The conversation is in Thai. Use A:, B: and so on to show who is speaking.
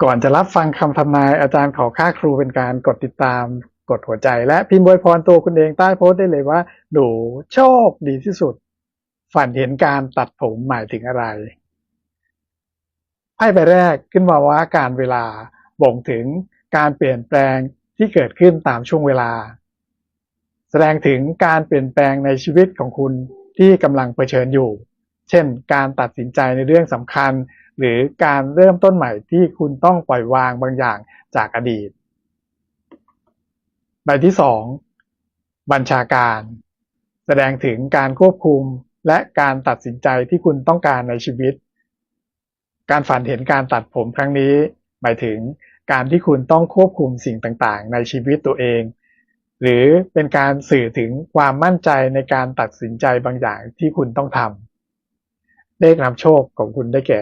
A: ก่อนจะรับฟังคำทำนายอาจารย์ขอค่าครูเป็นการกดติดตามกดหัวใจและพิมพ์อวยพรตัวคุณเองใต้โพสต์ได้เลยว่าหนูโชคดีที่สุดฝันเห็นการตัดผมหมายถึงอะไรไพ่ใบแรกขึ้นมาว่าการเวลาบ่งถึงการเปลี่ยนแปลงที่เกิดขึ้นตามช่วงเวลาแสดงถึงการเปลี่ยนแปลงในชีวิตของคุณที่กำลังเผชิญอยู่เช่นการตัดสินใจในเรื่องสำคัญหรือการเริ่มต้นใหม่ที่คุณต้องปล่อยวางบางอย่างจากอดีตใบที่สองบัญชาการแสดงถึงการควบคุมและการตัดสินใจที่คุณต้องการในชีวิตการฝันเห็นการตัดผมครั้งนี้หมายถึงการที่คุณต้องควบคุมสิ่งต่างๆในชีวิตตัวเองหรือเป็นการสื่อถึงความมั่นใจในการตัดสินใจบางอย่างที่คุณต้องทำเลขนำโชคของคุณได้แก่